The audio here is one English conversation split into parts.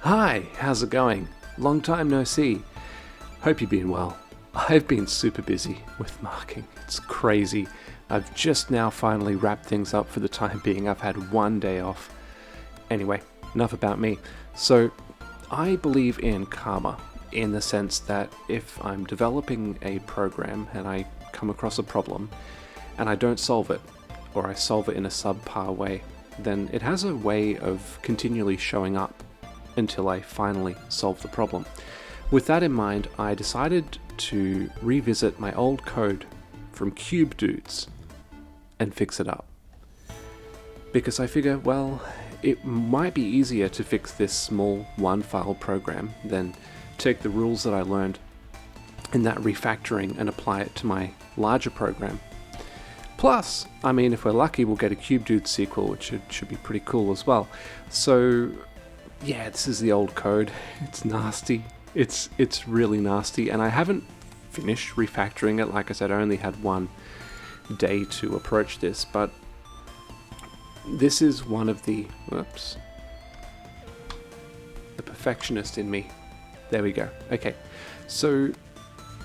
Hi, how's it going? Long time no see. Hope you've been well. I've been super busy with marking. It's crazy. I've just now finally wrapped things up for the time being. I've had one day off. Anyway, enough about me. So, I believe in karma in the sense that if I'm developing a program and I come across a problem and I don't solve it, or I solve it in a subpar way, then it has a way of continually showing up until I finally solve the problem. With that in mind, I decided to revisit my old code from Cube Dudes and fix it up. Because I figure, well, it might be easier to fix this small one-file program than take the rules that I learned in that refactoring and apply it to my larger program. Plus, I mean, if we're lucky, we'll get a Cube Dude sequel, which should be pretty cool as well. So, yeah, this is the old code. It's nasty. It's really nasty, and I haven't finished refactoring it. Like I said, I only had one day to approach this, but this is one of the perfectionist in me. There we go. Okay, so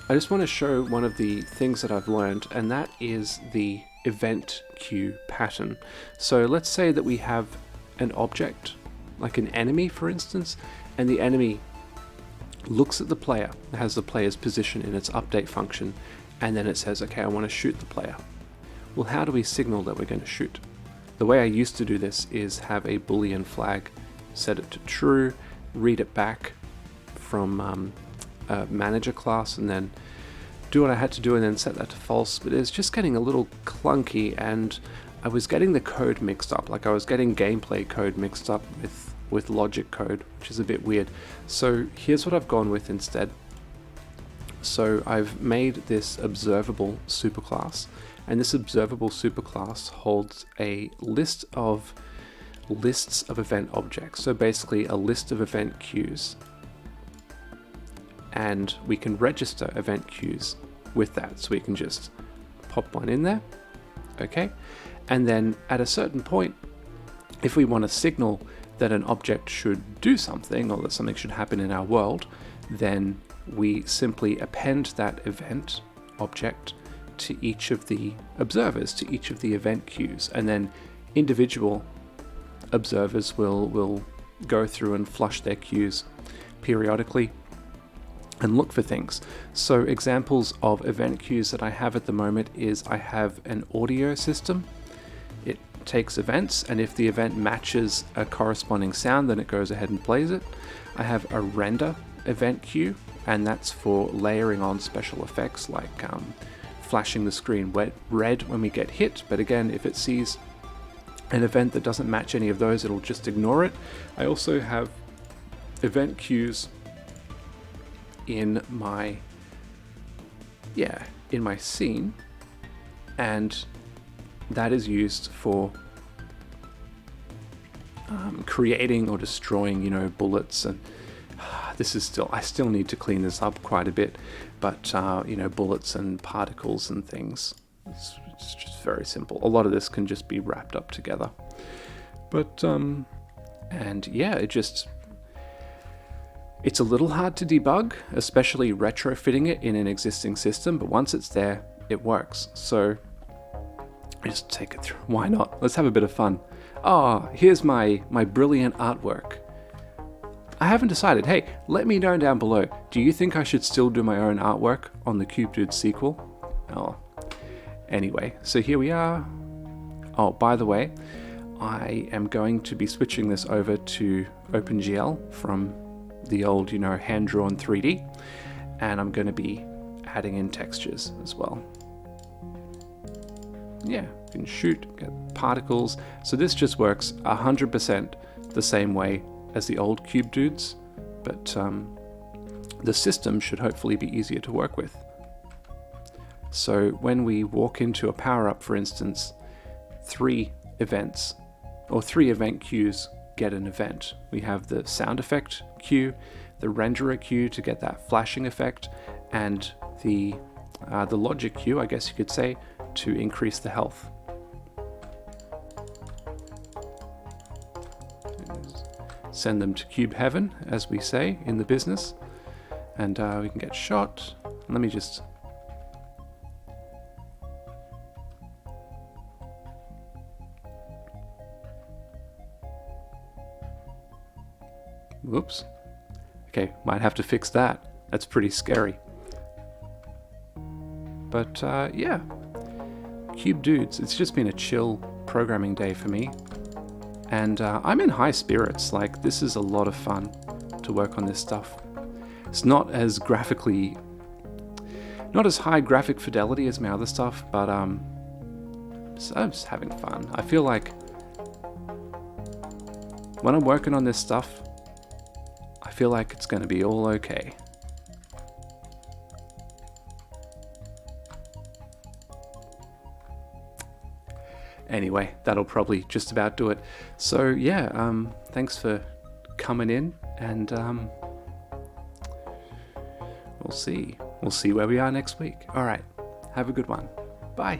I just want to show one of the things that I've learned, and that is the event queue pattern. So let's say that we have an object, like an enemy for instance, and the enemy looks at the player, it has the player's position in its update function, and then it says, okay, I want to shoot the player. Well, how do we signal that we're going to shoot? The way I used to do this is have a Boolean flag, set it to true, read it back from a manager class, and then do what I had to do and then set that to false. But it's just getting a little clunky, and I was getting the code mixed up. Like I was getting gameplay code mixed up with logic code, which is a bit weird. So here's what I've gone with instead. So I've made this observable superclass, and this observable superclass holds a lists of event objects. So basically a list of event queues, and we can register event queues with that. So we can just pop one in there, okay? And then at a certain point, if we want to signal that an object should do something, or that something should happen in our world, then we simply append that event object to each of the observers, to each of the event queues, and then individual observers will go through and flush their queues periodically and look for things. So examples of event queues that I have at the moment is I have an audio system. It takes events, and if the event matches a corresponding sound, then it goes ahead and plays it. I have a render event queue, and that's for layering on special effects like flashing the screen red when we get hit, but again, if it sees an event that doesn't match any of those, it'll just ignore it. I also have event queues in my scene, and that is used for creating or destroying, bullets, and I still need to clean this up quite a bit, but bullets and particles and things. It's just very simple. A lot of this can just be wrapped up together, but and yeah, it's a little hard to debug, especially retrofitting it in an existing system, but once it's there, it works. So just take it through. Why not? Let's have a bit of fun. Here's my brilliant artwork. I haven't decided. Hey, let me know down below. Do you think I should still do my own artwork on the Cube Dude sequel? Anyway, so here we are. By the way, I am going to be switching this over to OpenGL from the old, hand-drawn 3D, and I'm going to be adding in textures as well. Yeah, you can shoot, get particles. So this just works 100% the same way as the old Cube Dudes, but the system should hopefully be easier to work with. So when we walk into a power-up, for instance, 3 events or 3 event queues get an event. We have the sound effect queue, the renderer queue to get that flashing effect, and the logic queue, I guess you could say, to increase the health. send them to cube heaven, as we say in the business, and we can get shot. Let me just... Whoops. Okay, might have to fix that. That's pretty scary. But yeah, Cube Dudes, it's just been a chill programming day for me. And I'm in high spirits. Like, this is a lot of fun to work on this stuff. It's not as graphically, not as high graphic fidelity as my other stuff, but I'm just having fun. I feel like when I'm working on this stuff, I feel like it's going to be all okay. Anyway, that'll probably just about do it. So yeah, thanks for coming in, and we'll see where we are next week. All right, have a good one. Bye.